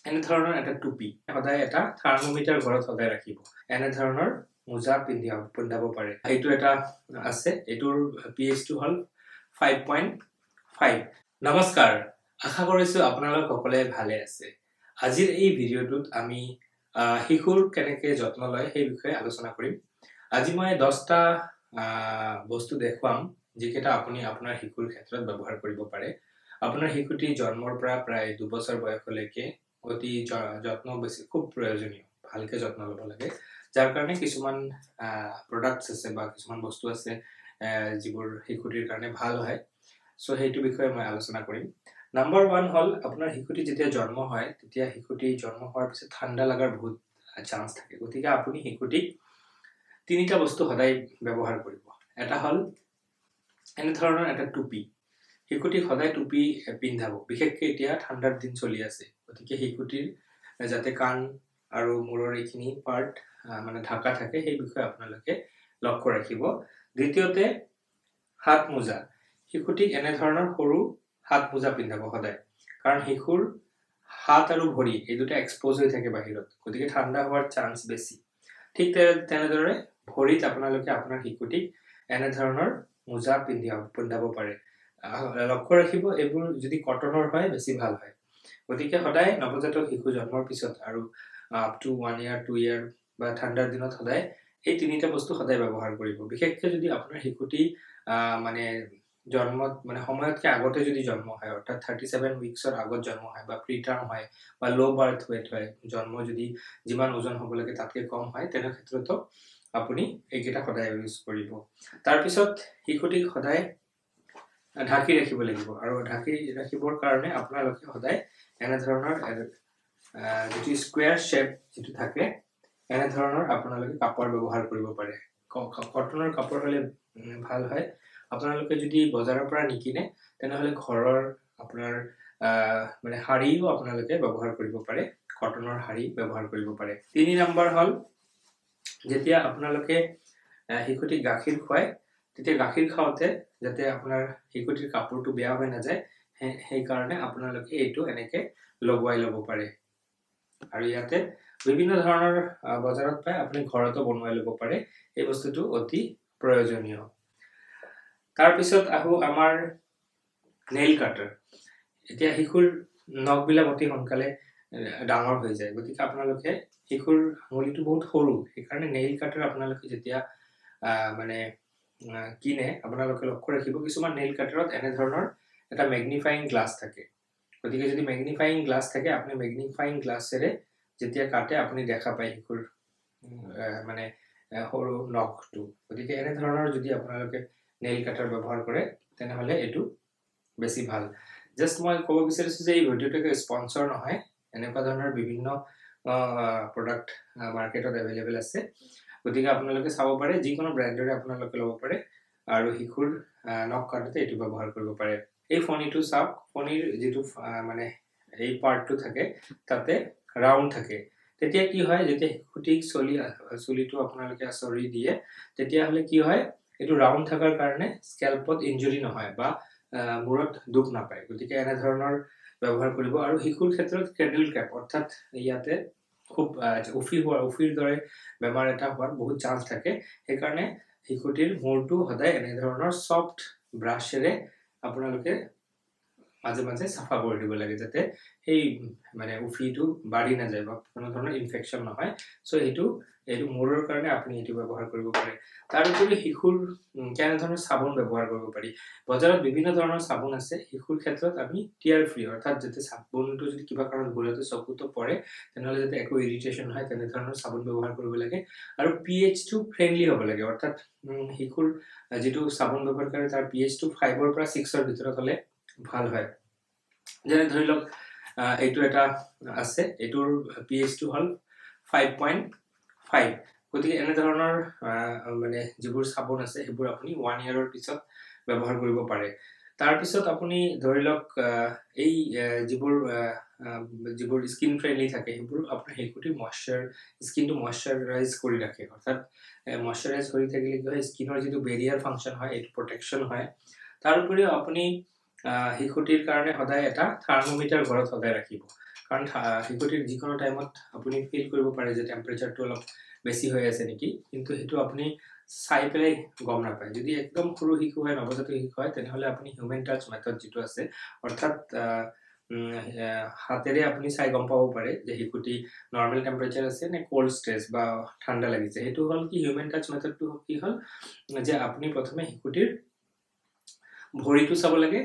এনে ধৰণৰ এটা টুপি সদায় এটা থাৰ্মোমিটাৰ ঘৰত সদায় ৰাখিব এনে ধৰণৰ মোজা পিন্ধাব পাৰে এইটো এটা আছে এটোৰ pH টো হল 5.5 নমস্কাৰ আশা কৰিছো আপোনালোক সকলে ভালে আছে আজিৰ এই ভিডিঅ'টোত আমি শিশুৰ কেনেকৈ যত্ন লয় সেই বিষয়ে আলোচনা কৰিম আজি মই 10টা বস্তু দেখুৱাম যিকেইটা আপুনি আপোনাৰ শিশুৰ ক্ষেত্ৰত ব্যৱহাৰ কৰিব পাৰে আপোনাৰ শিশুটি জন্মৰ পৰা প্ৰায় 2 বছৰ বয়সলৈকে অতি যত্ন বেছি খুব প্ৰয়োজনীয় ভালকে যত্ন ল'ব লাগে যাৰ কাৰণে কিছুমান প্ৰডাক্টস আছে বা কিছুমান বস্তু আছে যিবোৰ শিশুটিৰ কাৰণে ভাল হয় সো সেইটো বিষয়ে মই আলোচনা কৰিম নাম্বাৰ 1 হল আপোনাৰ শিশুটি যেতিয়া জন্ম হয় তেতিয়া শিশুটি জন্ম হোৱাৰ পিছত ঠাণ্ডা লাগাৰ বহুত চান্স থাকে গতিকে আপুনি শিশুটিক তিনিটা বস্তু সদায় ব্যৱহাৰ কৰিব এটা হল এনে ধৰণৰ এটা টুপি শিশুটিক সদায় টুপি পিন্ধাব বিশেষকৈ এতিয়া ঠাণ্ডাৰ দিন চলি আছে গতিকে শিশুটিৰ যাতে কাণ আৰু মূৰৰ এইখিনি পাৰ্ট মানে ঢাকা থাকে সেই বিষয়ে আপোনালোকে লক্ষ্য ৰাখিব দ্বিতীয়তে হাত মোজা শিশুটিক এনে ধৰণৰ সৰু হাত মোজা পিন্ধাব সদায় কাৰণ শিশুৰ হাত আৰু ভৰি এই দুটা এক্সপোজ হৈ থাকে বাহিৰত গতিকে ঠাণ্ডা হোৱাৰ চান্স বেছি ঠিক তেনেদৰে ভৰিত আপোনালোকে আপোনাৰ শিশুটিক এনে ধৰণৰ মোজা পিন্ধাব পাৰে লক্ষ্য ৰাখিব এইবোৰ যদি কটনৰ হয় বেছি ভাল হয় গতিকে সদায় নৱজাতক শিশু জন্মৰ পিছত আৰু আপ টু 1 ইয়াৰ 2 ইয়াৰ বা ঠাণ্ডাৰ দিনত সদায় এই তিনিটা বস্তু সদায় ব্যৱহাৰ কৰিব বিশেষকৈ যদি আপোনাৰ শিশুটি মানে জন্মত মানে সময়তকৈ আগতে যদি জন্ম হয় অৰ্থাৎ 37 উইকছৰ আগত জন্ম হয় বা প্ৰিটাৰ্ম হয় বা লো বাৰ্থ ওয়েট হয় জন্ম যদি যিমান ওজন হ'ব লাগে তাতকৈ কম হয় তেনে ক্ষেত্ৰতো আপুনি এইকেইটা সদায় ইউজ কৰিব তাৰ পিছত শিশুটিক সদায় ঢাকি ৰাখিব লাগিব আৰু ঢাকি ৰাখিবৰ কাৰণে আপোনালোকে সদায় এনে ধৰণৰ যেটি স্কয়াৰ শেপ যেটি থাকে এনে ধৰণৰ আপোনালোকে কাপড় ব্যৱহাৰ কৰিব পাৰে কটনৰ কাপড় হলে ভাল হয় আপোনালোকে যদি বজাৰৰ পৰা নিকিনে তেনেহলে ঘৰৰ আপোনাৰ মানে শাড়ীও আপোনালোকে ব্যৱহাৰ কৰিব পাৰে কটনৰ শাড়ী ব্যৱহাৰ কৰিব পাৰে 3 নম্বৰ হল যেতিয়া আপোনালোকে শিশুটিক গাখীৰ খুৱায় তেতিয়া গাখীৰ খাওঁতে যাতে আপোনাৰ শিশুটিৰ কাপড়টো বেয়া হৈ নাযায় সেই কাৰণে আপোনালোকে এইটো এনেকে লগোৱাই ল'ব পাৰে আৰু ইয়াতে বিভিন্ন ধৰণৰ বজাৰত পায় আপুনি ঘৰতো বনাই ল'ব পাৰে এই বস্তুটো অতি প্ৰয়োজনীয় তাৰ পিছত আহো আমাৰ নেইল কাটাৰ এতিয়া শিশুৰ নখবিলাক অতি সোনকালে ডাঙৰ হৈ যায় গতিকে আপোনালোকে শিশুৰ আঙুলিটো বহুত সৰু সেইকাৰণে নেইল কাটাৰ আপোনালোকে যেতিয়া মানে কিনে আপোনালোকে লক্ষ্য ৰাখিব কিছুমান নেইল কাটাৰত এনে ধৰণৰ এটা ম্যাগনিফাইং গ্লাস থাকে গতিকে যদি ম্যাগনিফাইং গ্লাস থাকে আপুনি ম্যাগনিফাইং গ্লাসেৰে যেতিয়া কাটে আপুনি দেখা পায় শিশুৰ মানে সৰু নখটো গতিকে এনে ধৰণৰ যদি আপোনালোকে নেইল কাটাৰ ব্যৱহাৰ কৰে তেনেহলে এটো বেছি ভাল জাস্ট মই ক'ব বিচাৰিছো যে এই ভিডিঅ'টো স্পন্সৰ নহয় এনেকুৱা ধৰণৰ বিভিন্ন প্ৰডাক্ট মাৰ্কেটত अवेलेबल আছে গতিকে আপোনালোকে চাব পাৰে যিকোনো ব্ৰ্যান্ডৰে আপোনালোকে ল'ব পাৰে আৰু শিশুৰ নখ কাটোতে এটো ব্যৱহাৰ কৰিব পাৰে এই ফণিটো চাওক ফণিৰ যেটো মানে এই পাৰ্টটো থাকে তাতে ৰাউন্ড থাকে তেতিয়া কি হয় যেতিয়া শিশুটিক চলিটো আপোনালোকে আসৰি দিয়ে তেতিয়া হলে কি হয় এটো ৰাউন্ড থাকাৰ কাৰণে স্কেলপত ইনজুৰি নহয় বা মূৰত দুখ নাপায় গতিকে এনে ধৰণৰ ব্যৱহাৰ কৰিব আৰু শিশুৰ ক্ষেত্ৰত ক্ৰেডল ক্যাপ অৰ্থাৎ ইয়াতে খুব উফিৰ দৰে বেমাৰ এটা হোৱাৰ বহুত চান্স থাকে সেই কাৰণে শিশুটিৰ মূৰটো সদায় এনে ধৰণৰ সফট ব্ৰাশেৰে আপোনালোকে মাজে মাজে সাফা কৰি দিব লাগে যাতে এই মানে উফিটো বাঢ়ি না যায় বা কোনো ধৰণৰ ইনফেকশন নহয় সো এটো মূৰৰ কাৰণে আপুনি এটো ব্যৱহাৰ কৰিব পাৰে তাৰ উপৰি শিশুৰ কেনে ধৰণৰ সাবন ব্যৱহাৰ কৰিব পাৰি বজাৰত বিভিন্ন ধৰণৰ সাবন আছে শিশুৰ ক্ষেত্ৰত আমি টিয়াৰ ফ্ৰী অৰ্থাৎ যাতে সাবনটো যদি কিবা কাৰণ ভুলতে চকুটো পৰে তেনেহলে যাতে একো ইৰিটেশন হয় তেনে ধৰণৰ সাবন ব্যৱহাৰ কৰিব লাগে আৰু pH টো ফ্ৰেন্ডলি হ'ব লাগে অৰ্থাৎ শিশুৰ যেটো সাবন ব্যৱহাৰ কৰে তাৰ pH টো 5 ৰ পৰা 6 ৰ ভিতৰত হলে ভাল হয় যেনে ধৰি লওক এইটো এটা আছে এটোৰ pH টো হল 5.5 গতিকে এনে ধৰণৰ মানে যিবোৰ সাবন আছে হেবোৰ আপুনি 1 ইয়াৰৰ পিছত ব্যৱহাৰ কৰিব পাৰে তাৰ পিছত আপুনি ধৰি লওক এই যিবোৰ স্কিন ফ্ৰেন্ডলি থাকে হেবোৰ আপোনাৰ হেকুটি ময়শ্চাৰ স্কিনটো ময়শ্চাৰাইজ কৰি ৰাখে অৰ্থাৎ ময়শ্চাৰাইজ কৰি থাকিলে কি হয় স্কিনৰ যেটো বেৰিয়াৰ ফাংচন হয় এটো প্ৰটেকচন হয় তাৰ উপৰি আপুনি শিশুটিৰ কাৰণে সদায় এটা থাৰ্মোমিটাৰ ঘৰত সদায় ৰাখিব কাৰণ শিশুটিৰ যিকোনো টাইমত আপুনি ফিল কৰিব পাৰে যে টেম্পাৰেচাৰটো অলপ বেছি হৈ আছে নেকি, কিন্তু সেইটো আপুনি চাই পেলাই গম নাপায়। যদি একদম সৰু শিশু হয়, নৱজাতক শিশু হয়, তেনেহ'লে আপুনি হিউমেন টাচ মেথড যিটো আছে, অৰ্থাৎ হাতেৰে আপুনি চাই গম পাব পাৰে যে শিশুটি নৰ্মেল টেম্পাৰেচাৰ আছে নে কোল্ড ষ্ট্ৰেছ বা ঠাণ্ডা লাগিছে। সেইটো হ'ল কি হিউমেন টাচ মেথডটো কি হ'ল যে আপুনি প্ৰথমে শিশুটিৰ ভৰিটো চাব লাগে,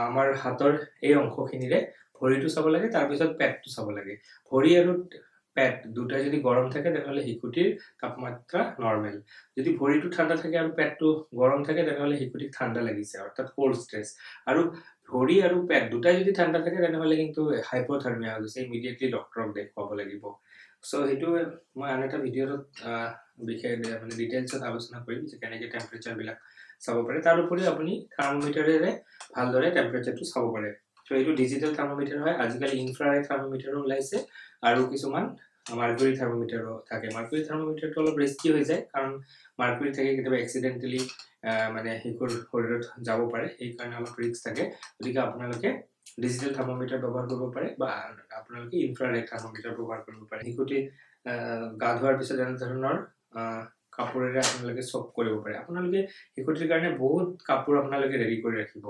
আমাৰ হাতৰ এই অংশখিনিৰে ভৰিটো চাব লাগে, তাৰপিছত পেটটো চাব লাগে। ভৰি আৰু পেট দুটাই যদি গৰম থাকে তেনেহ'লে শিশুটিৰ তাপমাত্ৰা নৰ্মেল। যদি ভৰিটো ঠাণ্ডা থাকে আৰু পেটটো গৰম থাকে তেনেহ'লে শিশুটিক ঠাণ্ডা লাগিছে, অৰ্থাৎ কোল্ড ষ্ট্ৰেছ। আৰু ভৰি আৰু পেট দুটাই যদি ঠাণ্ডা থাকে তেনেহ'লে কিন্তু হাইপ'থাৰ্মিয়া হৈ গৈছে, ইমিডিয়েটলি ডক্টৰক দেখুৱাব লাগিব। চ' সেইটো মই আন এটা ভিডিঅ'ত বিশেষ মানে ডিটেইলছত আলোচনা কৰিম যে কেনেকৈ টেম্পাৰেচাৰবিলাক চাব পাৰে। তাৰ উপৰিও আপুনি থাৰ্মোমিটাৰেৰে ভালদৰে টেম্পাৰেচাৰটো চাব পাৰে। চ' এইটো ডিজিটেল থাৰ্মোমিটাৰ হয়। আজিকালি ইনফ্ৰাৰেড থাৰ্মোমিটাৰো ওলাইছে আৰু কিছুমান মাৰ্কুৰী থাৰ্মোমিটাৰো থাকে। মাৰ্কুৰী থাৰ্মোমিটাৰটো অলপ ৰিস্কি হৈ যায়, কাৰণ মাৰ্কুৰী থাকে কেতিয়াবা এক্সিডেণ্টেলি মানে শিশুৰ শৰীৰত যাব পাৰে, সেইকাৰণে অলপ ৰিস্ক থাকে। গতিকে আপোনালোকে ডিজিটেল থাৰ্মোমিটাৰ ব্যৱহাৰ কৰিব পাৰে বা আপোনালোকে ইনফ্ৰাৰেড থাৰ্মোমিটাৰ ব্যৱহাৰ কৰিব পাৰে। শিশুটি গা ধোৱাৰ পিছত এনেধৰণৰ কাপোৰেৰে আপোনালোকে চক কৰিব পাৰে। আপোনালোকে শিশুটিৰ কাৰণে বহুত কাপোৰ আপোনালোকে ৰেডি কৰি ৰাখিব,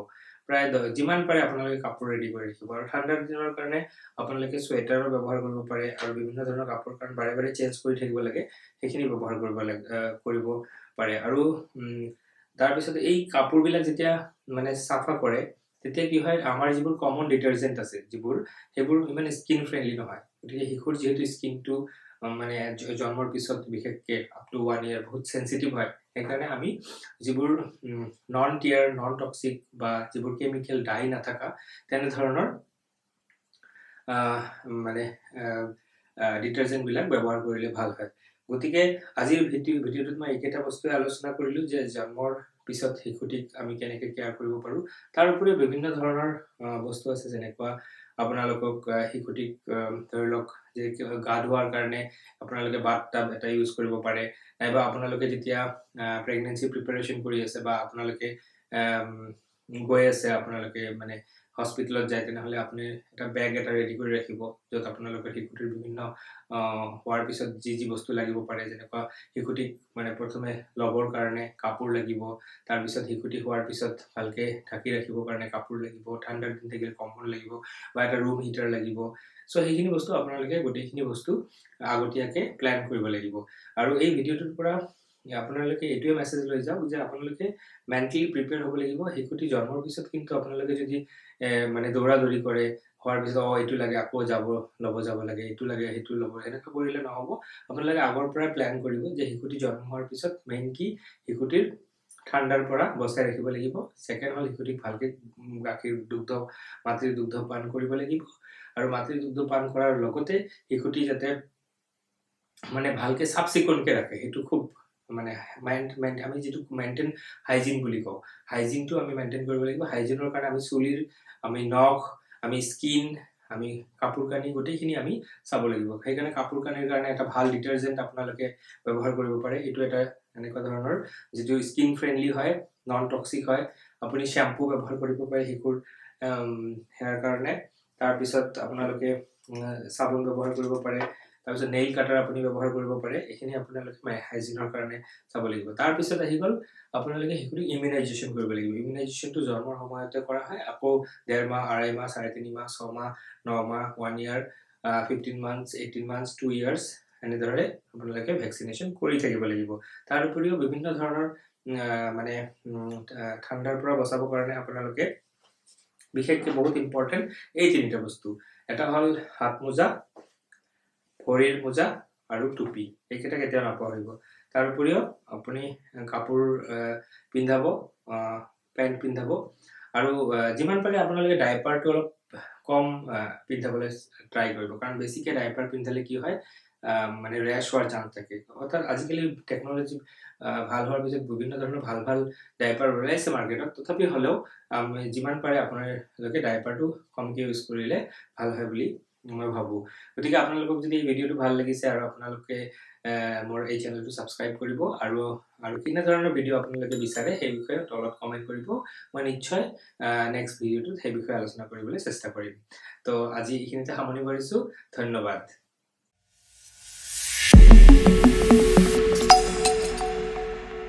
প্ৰায় যিমান পাৰে আপোনালোকে কাপোৰ ৰেডি কৰি ৰাখিব। আৰু ঠাণ্ডাৰ দিনৰ কাৰণে আপোনালোকে চুৱেটাৰো ব্যৱহাৰ কৰিব পাৰে আৰু বিভিন্ন ধৰণৰ কাপোৰ, কাৰণ বাৰে বাৰে চেঞ্জ কৰি থাকিব লাগে, সেইখিনি ব্যৱহাৰ কৰিব পাৰে। আৰু তাৰপিছত এই কাপোৰবিলাক যেতিয়া মানে চাফা কৰে তেতিয়া কি হয়, আমাৰ যিবোৰ কমন ডিটাৰজেণ্ট আছে সেইবোৰ ইমান স্কিন ফ্ৰেণ্ডলি নহয়। গতিকে শিশুৰ যিহেতু স্কিনটো মানে জন্মৰ পিছত বিশেষকৈ আপ টু 1 year বহুত চেঞ্চিটিভ হয়, সেইকাৰণে আমি যিবোৰ নন টিয়াৰ, নন টক্সিক বা যিবোৰ কেমিকেল ডাই নাথাকা তেনেধৰণৰ মানে ডিটাৰজেণ্টবিলাক ব্যৱহাৰ কৰিলে ভাল হয়। গতিকে আজিৰ ভিডিঅ'টোত মই এইকেইটা বস্তুৱে আলোচনা কৰিলোঁ যে জন্মৰ পিছত শিশুটিক আমি কেনেকৈ কেয়াৰ কৰিব পাৰোঁ। তাৰ উপৰিও বিভিন্ন ধৰণৰ বস্তু আছে, যেনেকুৱা আপোনালোকক শিশুটিক ধৰি লওক যে গা ধোৱাৰ কাৰণে আপোনালোকে বাথ টাব এটা ইউজ কৰিব পাৰে, নাইবা আপোনালোকে যেতিয়া প্ৰেগনেঞ্চি প্ৰিপাৰেশ্যন কৰি আছে বা আপোনালোকে গৈ আছে আপোনালোকে মানে হস্পিটেলত যায়, তেনেহ'লে আপুনি এটা বেগ এটা ৰেডি কৰি ৰাখিব, য'ত আপোনালোকে শিশুটিৰ বিভিন্ন হোৱাৰ পিছত যি বস্তু লাগিব পাৰে, যেনেকুৱা শিশুটিক মানে প্ৰথমে ল'বৰ কাৰণে কাপোৰ লাগিব, তাৰপিছত শিশুটি হোৱাৰ পিছত ভালকৈ ঢাকি ৰাখিবৰ কাৰণে কাপোৰ লাগিব, ঠাণ্ডাৰ দিন থাকিলে কম্বল লাগিব বা এটা ৰুম হিটাৰ লাগিব। চ' সেইখিনি বস্তু আপোনালোকে গোটেইখিনি বস্তু আগতীয়াকৈ প্লেন কৰিব লাগিব। আৰু এই ভিডিঅ'টোৰ পৰা আপোনালোকে এইটোৱে মেছেজ লৈ যাওক যে আপোনালোকে মেণ্টেলি প্ৰিপেয়াৰ হ'ব লাগিব। শিশুটি জন্মৰ পিছত কিন্তু আপোনালোকে যদি মানে দৌৰা-দৌৰি কৰে, হোৱাৰ পিছত এইটো লাগে আকৌ ল'ব যাব লাগে, এইটো লাগে সেইটো ল'ব, এনেকুৱা কৰিলে নহ'ব। আপোনালোকে আগৰ পৰাই প্লেন কৰিব যে শিশুটি জন্ম হোৱাৰ পিছত মেইন কি শিশুটিৰ ঠাণ্ডাৰ পৰা বচাই ৰাখিব লাগিব। ছেকেণ্ড হ'ল শিশুটিক ভালকৈ মাতৃৰ দুগ্ধ পান কৰিব লাগিব। আৰু মাতৃৰ দুগ্ধ পান কৰাৰ লগতে শিশুটি যাতে মানে ভালকৈ চাফ চিকুণকৈ ৰাখে, সেইটো খুব মানে আমি যিটো মেইনটেইন হাইজিন বুলি কওঁ, হাইজিনটো আমি মেইনটেইন কৰিব লাগিব। হাইজিনৰ কাৰণে আমি চুলিৰ, আমি নখ, আমি স্কিন, আমি কাপোৰ কানি গোটেইখিনি আমি চাব লাগিব। সেইকাৰণে কাপোৰ কানিৰ কাৰণে এটা ভাল ডিটাৰজেণ্ট আপোনালোকে ব্যৱহাৰ কৰিব পাৰে। এইটো এটা এনেকুৱা ধৰণৰ যিটো স্কিন ফ্ৰেণ্ডলি হয়, নন টক্সিক হয়। আপুনি শ্বেম্পু ব্যৱহাৰ কৰিব পাৰে শিশুৰ হেয়াৰ কাৰণে। তাৰপিছত আপোনালোকে চাবোন ব্যৱহাৰ কৰিব পাৰে, তাৰপিছত নেইল কাটাৰ আপুনি ব্যৱহাৰ কৰিব পাৰে। এইখিনি আপোনালোকে হাইজিনৰ কাৰণে চাব লাগিব। তাৰপিছত আহি গ'ল আপোনালোকে শিশুটিক ইমিউনাইজেশ্যন কৰিব লাগিব। ইমিউনাইজেশ্যনটো জন্মৰ সময়তে কৰা হয়, আকৌ 1.5 মাহ, 2.5 মাহ, 3.5 মাহ, 6 মাহ, 9 মাহ, 1 year, 15 months, 18 months, 2 years, এনেদৰে আপোনালোকে ভেকচিনেশ্যন কৰি থাকিব লাগিব। তাৰ উপৰিও বিভিন্ন ধৰণৰ মানে ঠাণ্ডাৰ পৰা বচাবৰ কাৰণে আপোনালোকে বিশেষকৈ বহুত ইম্পৰ্টেণ্ট এই 3টা বস্তু। এটা হ'ল হাত মোজা, ভৰিৰ মোজা আৰু টুপি। এইকেইটা কেতিয়াও নাপাহৰিব। তাৰ উপৰিও আপুনি কাপোৰ পিন্ধাব, পেণ্ট পিন্ধাব, আৰু যিমান পাৰে আপোনালোকে ডাইপাৰটো অলপ কম পিন্ধাবলৈ ট্ৰাই কৰিব, কাৰণ বেছিকৈ ডাইপাৰ পিন্ধালে কি হয় মানে ৰেছ হোৱাৰ চান্স থাকে। অৰ্থাৎ আজিকালি টেকন'লজি ভাল হোৱাৰ পিছত বিভিন্ন ধৰণৰ ভাল ভাল ডাইপাৰ ওলাইছে মাৰ্কেটত, তথাপি হ'লেও যিমান পাৰে আপোনালোকে ডাইপাৰটো কমকৈ ইউজ কৰিলে ভাল হয় বুলি মই ভাবো গতিকে আপোনালোকক যদি এই ভিডিঅ'টো ভাল লাগিছে আৰু আপোনালোকে মোৰ এই চেনেলটো সাবস্ক্ৰাইব কৰিব আৰু কিনে ধৰণৰ ভিডিঅ' আপোনালোকে বিচাৰে সেই বিষয়ে তলত কমেন্ট কৰিব মই নিশ্চয় নেক্সট ভিডিঅ'টোত সেই বিষয়ে আলোচনা কৰিবলৈ চেষ্টা কৰিম তো আজি এইখিনিতে সামৰণি মাৰিছো ধন্যবাদ